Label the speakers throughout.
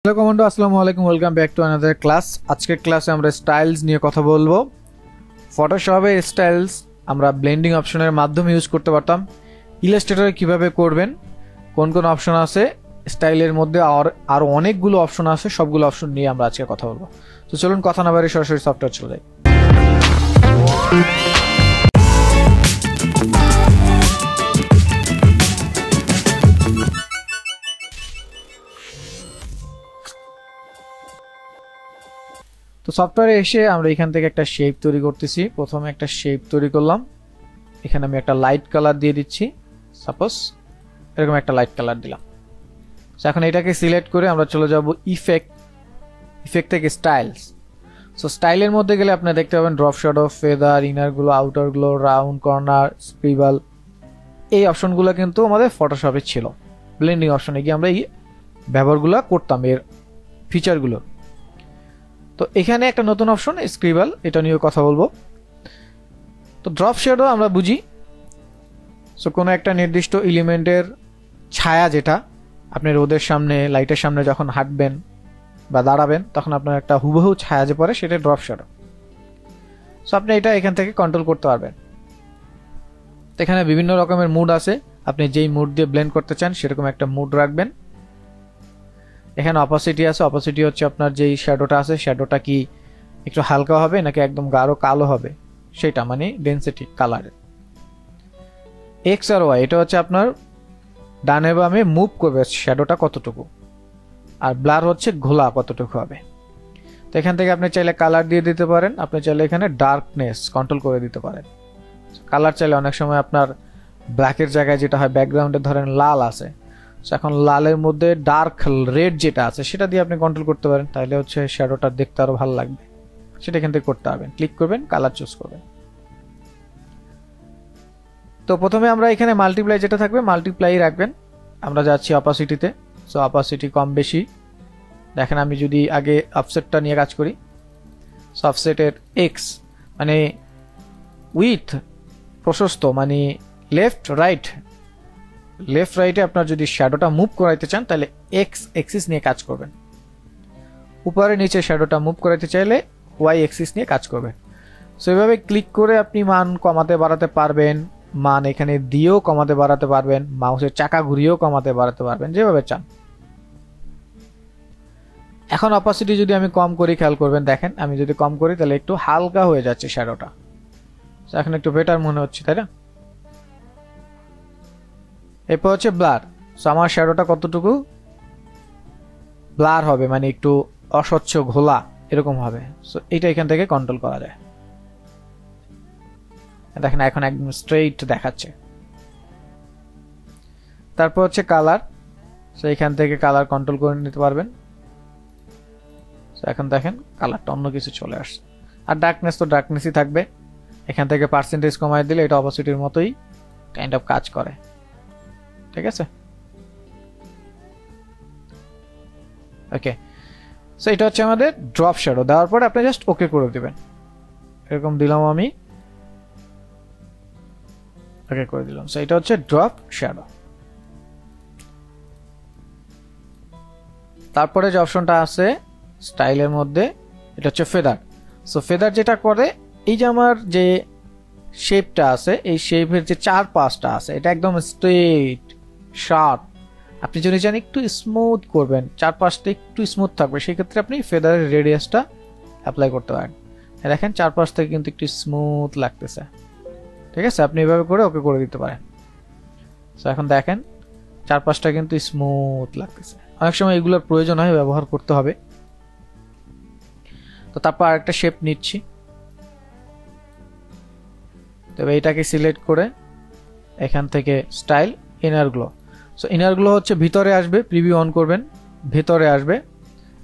Speaker 1: Hello commando, আসসালামু আলাইকুম। Welcome back to another class. আজকের ক্লাসে আমরা স্টাইলস নিয়ে কথা বলবো। ফটোশপে স্টাইলস আমরা ব্লেন্ডিং অপশনের মাধ্যমে ইউজ করতে পারতাম। ইলাস্ট্রেটরে কিভাবে করবেন, কোন কোন অপশন আছে, স্টাইলের মধ্যে আরও অনেকগুলো অপশন আছে, সবগুলো অপশন নিয়ে আমরা আজকে কথা বলবো। তো চলুন কথা না বাড়িয়ে সরাসরি সফটওয়্যার চলে যাই। তো সফটওয়্যারে এসে আমরা এখান থেকে একটা শেপ তৈরি করতেছি। প্রথমে একটা শেপ তৈরি করলাম, এখানে আমি একটা লাইট কালার দিয়ে দিচ্ছি। সাপোজ এরকম একটা লাইট কালার দিলাম। এখন এটাকে সিলেক্ট করে আমরা চলে যাব ইফেক্ট থেকে স্টাইলস। সো স্টাইলের মধ্যে গেলে আপনি দেখতে পাবেন ড্রপ শ্যাডো, ফেদার, ইনারগুলো, আউটারগুলো, রাউন্ড, কর্নার, স্ক্রিবল, এই অপশনগুলো কিন্তু আমাদের ফটোশপে ছিল। ব্লেন্ডিং অপশনে গিয়ে আমরা এই ব্যবহারগুলো করতাম, এর ফিচারগুলো। তো এখানে একটা নতুন অপশন স্ক্রিবল, এটা নিয়ে কথা বলবো। তো ড্রপ শ্যাডো আমরা বুঝি, সো কোনো একটা নির্দিষ্ট এলিমেন্টের ছায়া, যেটা আপনি রোদের সামনে, লাইটের সামনে যখন হাঁটবেন বা দাঁড়াবেন তখন আপনার একটা হুবহু ছায়া যে পড়ে, সেটা ড্রপ শ্যাডো। সো আপনি এটা এখান থেকে কন্ট্রোল করতে পারবেন। তো এখানে বিভিন্ন রকমের মুড আছে, আপনি যেই মুড দিয়ে ব্লেন্ড করতে চান সেরকম একটা মুড রাখবেন। এখানে অপাসিটি আছে, অপাসিটি হচ্ছে আপনার যেই শ্যাডোটা আছে, শ্যাডোটা কি একটু হালকা হবে নাকি একদম গাঢ় কালো হবে, সেটা মানে ডেনসিটি কালারের। এক্স আর ওয়াই, এটা হচ্ছে আপনার ডানে বামে মুভ করবে শ্যাডোটা কতটুকু, আর ব্লার হচ্ছে ঘোলা কতটুকু হবে। তো এখান থেকে আপনি চাইলে কালার দিয়ে দিতে পারেন, আপনি চাইলে এখানে ডার্কনেস কন্ট্রোল করে দিতে পারেন। কালার চাইলে অনেক সময় আপনার ব্ল্যাকের জায়গায় যেটা হয়, ব্যাকগ্রাউন্ডে ধরেন লাল আছে, এখন লালের মধ্যে ডার্ক রেড যেটা আছে সেটা দিয়ে আপনি কন্ট্রোল করতে পারেন, তাহলে হচ্ছে শ্যাডোটা দেখতে আরো ভালো লাগবে। সেটা এখান থেকে করতে পারবেন, ক্লিক করবেন, কালার চুজ করবেন। তো প্রথমে আমরা এখানে মাল্টিপ্লাই যেটা থাকবে, মাল্টিপ্লাই রাখবেন। আমরা যাচ্ছি অপাসিটিতে। সো অপাসিটি কম বেশি দেখেন, আমি যদি আগে অফসেটটা নিয়ে কাজ করি, সো অফসেটের এক্স মানে উইথ, প্রশস্ত মানে লেফট রাইটে আপনার যদি শ্যাডোটা মুভ করাইতে চান তাহলে এক্স এক্সিস নিয়ে কাজ করবেন। উপরে নিচে শ্যাডোটা মুভ করাইতে চাইলে ওয়াই এক্সিস নিয়ে কাজ করবেন। সো এইভাবে ক্লিক করে আপনি মান কমাতে বাড়াতে পারবেন, মান এখানে দিয়েও কমাতে বাড়াতে পারবেন, মাউসের চাকা ঘুরিয়েও কমাতে বাড়াতে পারবেন, যেভাবে চান। এখন অপাসিটি যদি আমি কম করি, খেয়াল করবেন, দেখেন আমি যদি কম করি তাহলে একটু হালকা হয়ে যাচ্ছে শ্যাডোটা, এখন একটু বেটার মনে হচ্ছে, তাই না? এরপর হচ্ছে ব্লার। সো আমার শ্যাডোটা কতটুকু ব্লার হবে, মানে একটু অস্বচ্ছ ঘোলা এরকম হবে। সো এটা এখান থেকে কন্ট্রোল করা যায়। দেখেন এখন একদম স্ট্রেইট দেখাচ্ছে। তারপর হচ্ছে কালার। সো এখান থেকে কালার কন্ট্রোল করে নিতে পারবেন। সো এখন দেখেন কালারটা অন্য কিছু চলে আসছে। আর ডার্কনেস তো ডার্কনেসই থাকবে। এখান থেকে পার্সেন্টেজ কমায় দিলে এটা অপোজিটের মতোই কাইন্ড অফ কাজ করে, ঠিক আছে? ওকে, সো এটা হচ্ছে আমাদের ড্রপ শ্যাডো। দেওয়ার পরে আপনি জাস্ট ওকে করে দিবেন। এরকম দিলাম আমি, ওকে করে দিলাম। সো এটা হচ্ছে ড্রপ শ্যাডো। তারপরে যে অপশনটা আছে স্টাইলের মধ্যে, এটা হচ্ছে ফেদার। সো ফেদার যেটা করে, এই যে আমার যে শেপটা আছে, এই শেপের যে চার পাঁচটা আছে, এটা একদম স্ট্রেট শার্প। আপনি যদি চান একটু স্মুথ করবেন, চার পাঁচটা একটু স্মুথ থাকবে, সেই ক্ষেত্রে আপনি ফেদারের রেডিয়াসটা অ্যাপ্লাই করতে পারেন। দেখেন চার পাঁচ থেকে কিন্তু একটু স্মুথ লাগতেছে, ঠিক আছে? আপনি এভাবে করে ওকে করে দিতে পারেন। সো এখন দেখেন চার পাঁচটা কিন্তু স্মুথ লাগতেছে। অনেক সময় এগুলোর প্রয়োজন হয়, ব্যবহার করতে হবে। তো তারপর আরেকটা শেপ নিচ্ছি। তবে এটাকে সিলেক্ট করে এখান থেকে style, inner glow. So inner glow হচ্ছে ভিতরে আসবে, প্রিভিউ অন করবেন, ভিতরে আসবে।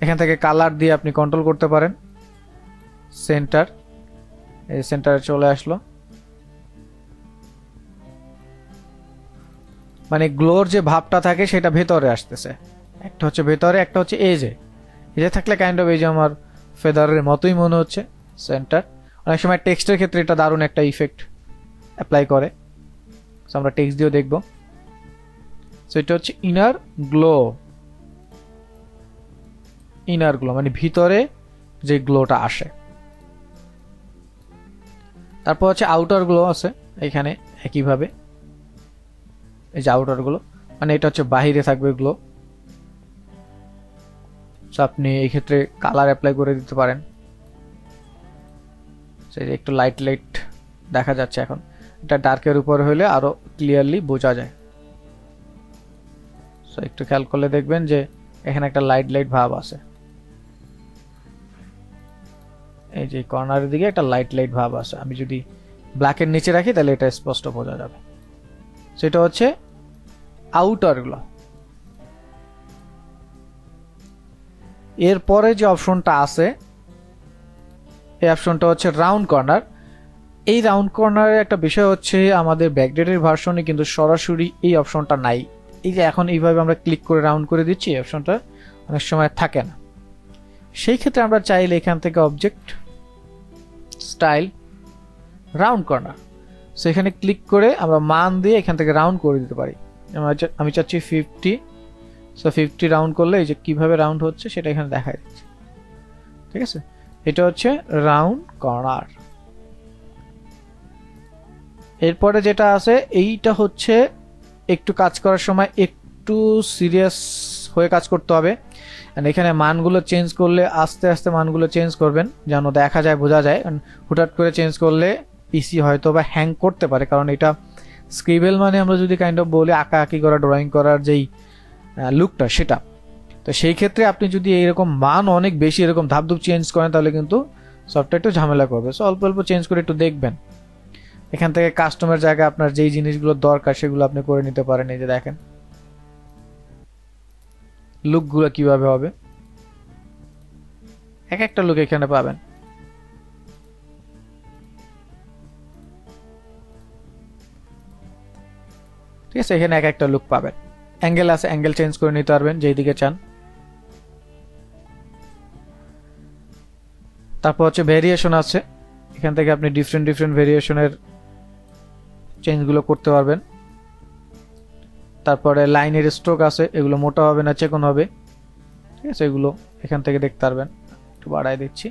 Speaker 1: এখান থেকে কালার দিয়ে আপনি কন্ট্রোল করতে পারেন। সেন্টার, এই সেন্টারে চলে আসলো, মানে গ্লোর যে ভাবটা থাকে সেটা ভেতরে আসতেছে। একটা হচ্ছে ভেতরে, একটা হচ্ছে এজে থাকলে কাইন্ড অফ এই যে আমার ফেদারের মতোই মনে হচ্ছে। সেন্টার, অনেক সময় টেক্সটের ক্ষেত্রে এটা দারুণ একটা ইফেক্ট অ্যাপ্লাই করে। সো আমরা টেক্সট দিয়েও দেখব। সো এটা হচ্ছে ইনার গ্লো। ইনার গ্লো মানে ভিতরে যে গ্লোটা আসে। তারপর হচ্ছে আউটার গ্লো আছে এখানে একইভাবে, এই যে আউটার গ্লো মানে এটা হচ্ছে বাহিরে থাকবে গ্লো। আপনি এই ক্ষেত্রে কালার অ্যাপ্লাই করে দিতে পারেন। একটু লাইট লাইট দেখা যাচ্ছে এখন, এটা ডার্কের উপর হলে আরো ক্লিয়ারলি বোঝা যায়। সো একটু খেয়াল করলে দেখবেন যে এখানে একটা লাইট লাইট ভাব আছে, এই যে কর্নারের দিকে একটা লাইট লাইট ভাব আছে। আমি যদি ব্ল্যাকের নিচে রাখি তাহলে এটা স্পষ্ট বোঝা যাবে। সেটা হচ্ছে আউটার গ্লো। এরপরে যে অপশনটা আছে এই অপশনটা হচ্ছে রাউন্ড কর্নার। এই রাউন্ড কর্নারের একটা বিষয় হচ্ছে আমাদের ব্যাকডেটের ভার্সনে কিন্তু সরাসরি এই অপশনটা নাই। এই যে এখন এইভাবে আমরা ক্লিক করে রাউন্ড করে দিচ্ছি, এই অপশনটা অনেক সময় থাকে না। সেই ক্ষেত্রে আমরা চাইলে এখান থেকে object, style, round corner, so এখানে ক্লিক করে আমরা মান দিয়ে এখান থেকে রাউন্ড করে দিতে পারি। আমি চাচ্ছি 50, সো 50 রাউন্ড করলে এই যে কিভাবে রাউন্ড হচ্ছে সেটা এখানে দেখা যাচ্ছে। ঠিক আছে, এটা হচ্ছে রাউন্ড কর্নার। এরপরে যেটা আছে এইটা হচ্ছে একটু কাজ করার সময় একটু সিরিয়াস হয়ে কাজ করতে হবে। এখানে মানগুলো চেঞ্জ করলে আস্তে আস্তে মানগুলো চেঞ্জ করবেন যেন দেখা যায়, বোঝা যায়। হুটহাট করে চেঞ্জ করলে পিসি হয়তো বা হ্যাং করতে পারে, কারণ এটা স্ক্রিবেল মানে আমরা যদি কাইন্ড অফ বলি আঁকাআঁকি করা, ড্রয়িং করার যেই লুকটা সেটা। তো সেই ক্ষেত্রে আপনি যদি এইরকম মান অনেক বেশি এরকম ধাপধুপ চেঞ্জ করেন তাহলে কিন্তু সফটওয়্যার একটু ঝামেলা করবে। সো অল্প অল্প চেঞ্জ করে একটু দেখবেন। এখান থেকে কাস্টমের জায়গায় আপনার যেই জিনিসগুলো দরকার সেগুলো আপনি করে নিতে পারেন। এই যে দেখেন লুকগুলো কিভাবে হবে, এক একটা লুক এখানে পাবেন। ঠিক আছে, এখানে এক একটা লুক পাবেন। অ্যাঙ্গেল আছে, অ্যাঙ্গেল চেঞ্জ করে নিতে পারবেন যেই দিকে চান। তারপর হচ্ছে ভেরিয়েশন আছে, এখান থেকে আপনি ডিফারেন্ট ডিফারেন্ট ভেরিয়েশনের চেঞ্জগুলো করতে পারবেন। তারপরে লাইনের স্ট্রোক আছে, এগুলো মোটা হবে না চিকন হবে। ঠিক আছে, এগুলো এখান থেকে দেখতে পারবেন। একটু বাড়াই দিচ্ছি।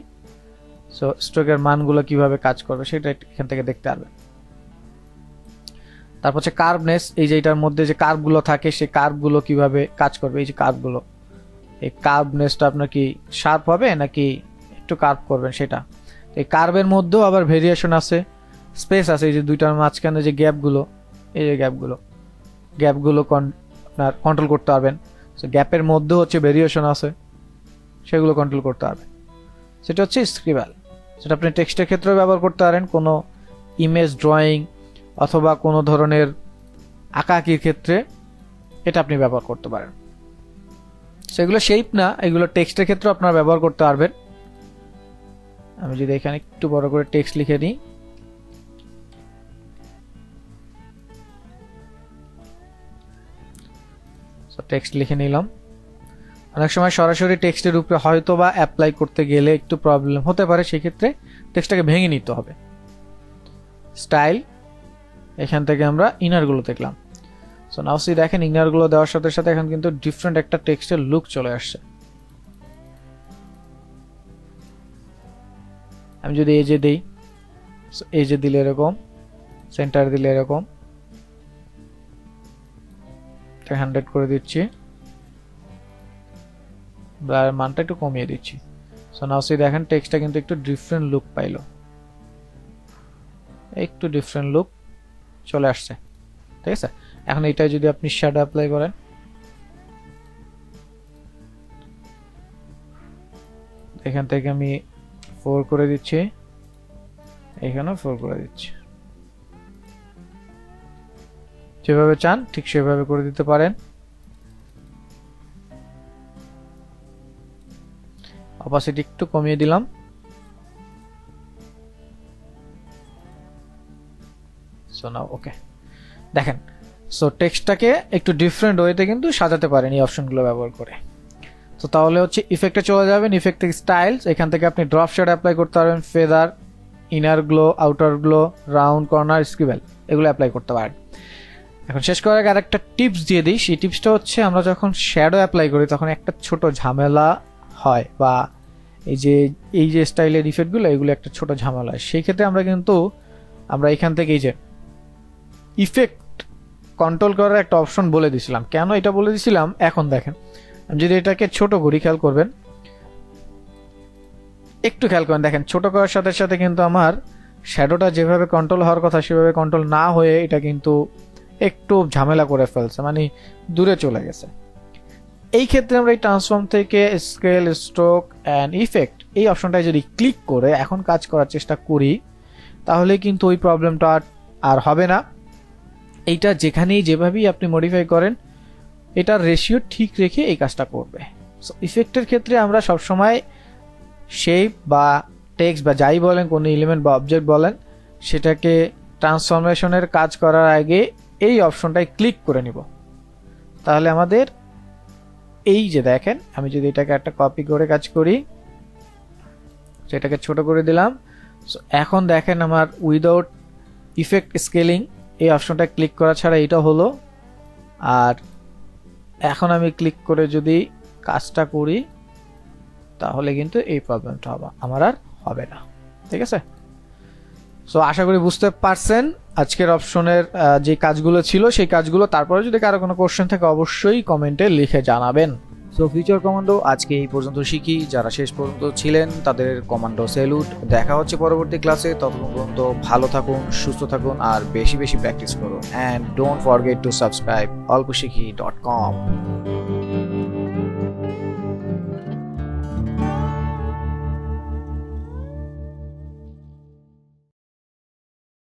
Speaker 1: সো স্ট্রোকের মানগুলো কিভাবে কাজ করবে সেটা এখান থেকে দেখতে পারবেন। তারপর হচ্ছে কার্ভনেস, এই যে এটার মধ্যে যে কার্ভগুলো থাকে সেই কার্ভগুলো কিভাবে কাজ করবে। এই যে কার্ভগুলো, এই কার্ভনেসটা আপনার কি শার্প হবে নাকি একটু কার্ভ করবেন সেটা। এই কার্ভের মধ্যেও আবার ভেরিয়েশন আছে, স্পেস আছে। এই যে দুইটার মাঝখানে যে গ্যাপগুলো, এই যে গ্যাপগুলো আপনার কন্ট্রোল করতে পারবেন। সো গ্যাপের মধ্যেও হচ্ছে ভেরিয়েশন আছে, সেগুলো কন্ট্রোল করতে পারবেন। সেটা হচ্ছে স্ক্রিবেল, সেটা আপনি টেক্সটের ক্ষেত্রেও ব্যবহার করতে পারেন, কোনো ইমেজ ড্রয়িং অথবা কোনো ধরনের আঁকাআঁকির ক্ষেত্রে এটা আপনি ব্যবহার করতে পারেন। সেগুলো শেপ না, এগুলো টেক্সটের ক্ষেত্রে আপনারা ব্যবহার করতে পারবেন। আমি যদি এখানে একটু বড় করে টেক্সট লিখে নিই, টেক্সট লিখে নিলাম। অনেক সময় সরাসরি টেক্সটের উপরে হয়তো বা অ্যাপ্লাই করতে গেলে একটু প্রবলেম হতে পারে, সেক্ষেত্রে টেক্সটটাকে ভেঙে নিতে হবে। স্টাইল, এখান থেকে আমরা ইনারগুলো দেখলাম। সো নাও সি দেখেন ইনারগুলো দেওয়ার সাথে সাথে এখন কিন্তু ডিফারেন্ট একটা টেক্সটের লুক চলে আসছে। আমি যদি এই যে দিই, এই যে দিলে এরকম, সেন্টার দিলে এরকম, 100 করে দিচ্ছি, ব্লারের মানটা একটু কমিয়ে দিচ্ছি। সো নাও সি দেখেন টেক্সটটা কিন্তু একটু ডিফারেন্ট লুক পাইলো, একটু ডিফারেন্ট লুক চলে আসছে। ঠিক আছে, এখন এটা যদি আপনি শ্যাডো অ্যাপ্লাই করেন, এখান থেকে আমি 4 করে দিচ্ছি, এখানেও 4 করে দিচ্ছি। যেভাবে চান ঠিক সেভাবে করে দিতে পারেন। অপাসিটি একটু কমিয়ে দিলাম। সো নাও ওকে, দেখেন সো টেক্সটটাকে একটু ডিফারেন্ট ওয়েতে কিন্তু সাজাতে পারেন এই অপশনগুলো ব্যবহার করে। তো তাহলে হচ্ছে ইফেক্টে চলে যাবেন, ইফেক্ট থেকে স্টাইলস, এখান থেকে আপনি ড্রপ শেড অ্যাপ্লাই করতে পারবেন, feather, inner glow, outer glow, round corner, scribble, এগুলো অ্যাপ্লাই করতে পারেন। এখন শেষ করার আগে আরেকটা টিপস দিয়ে দিই। সেই টিপসটা হচ্ছে আমরা যখন শ্যাডো অ্যাপ্লাই করি তখন একটা ছোট ঝামেলা হয় বা এই যে স্টাইলের ইফেক্টগুলো এগুলো একটা ছোট ঝামেলা হয়, সেই ক্ষেত্রে আমরা এখান থেকে এই যে ইফেক্ট কন্ট্রোল করার একটা অপশন বলে দিছিলাম। কেন এটা বলে দিছিলাম এখন দেখেন, আমি যদি এটাকে ছোট করি, খেয়াল করবেন, একটু খেয়াল করেন, দেখেন ছোট করার সাথে সাথে কিন্তু আমার শ্যাডোটা যেভাবে কন্ট্রোল হওয়ার কথা সেভাবে কন্ট্রোল না হয়ে এটা কিন্তু একটু ঝামেলা করে ফেলছে, মানে দূরে চলে গেছে। এই ক্ষেত্রে আমরা এই ট্রান্সফর্ম থেকে স্কেল, স্ট্রোক অ্যান্ড ইফেক্ট এই অপশনটায় যদি ক্লিক করে এখন কাজ করার চেষ্টা করি, তাহলে কিন্তু ওই প্রবলেমটা আর হবে না। এইটা যেখানেই যেভাবেই আপনি মডিফাই করেন এটার রেশিও ঠিক রেখে এই কাজটা করবে। সো ইফেক্টের ক্ষেত্রে আমরা সবসময় শেপ বা টেক্সট বা যাই বলেন, কোনো এলিমেন্ট বা অবজেক্ট বলেন, সেটাকে ট্রান্সফরমেশনের কাজ করার আগে এই অপশনটায় ক্লিক করে নিব। তাহলে আমাদের এই যে দেখেন, আমি যদি এটাকে একটা কপি করে কাজ করি, সেটাকে ছোট করে দিলাম। সো এখন দেখেন আমার উইদাউট ইফেক্ট স্কেলিং এই অপশনটা ক্লিক করা ছাড়া এটা হলো। আর এখন আমি ক্লিক করে যদি কাজটা করি তাহলে কিন্তু এই প্রবলেমটা আমার আর হবে না। ঠিক আছে? সো আশা করি বুঝতে পারছেন আজকের অপশনের যে কাজগুলো ছিল সেই কাজগুলো। তারপরে যদি কারো কোনো কোশ্চেন থাকে অবশ্যই কমেন্টে লিখে জানাবেন।
Speaker 2: সো ফিউচার কমান্ডো আজকে এই পর্যন্ত শিখি। যারা শেষ পর্যন্ত ছিলেন তাদের কমান্ডো স্যালুট। দেখা হচ্ছে পরবর্তী ক্লাসে। ততক্ষণ পর্যন্ত ভালো থাকুন, সুস্থ থাকুন আর বেশি বেশি প্র্যাকটিস করুন। And don't forget to subscribe olposhikhi.com।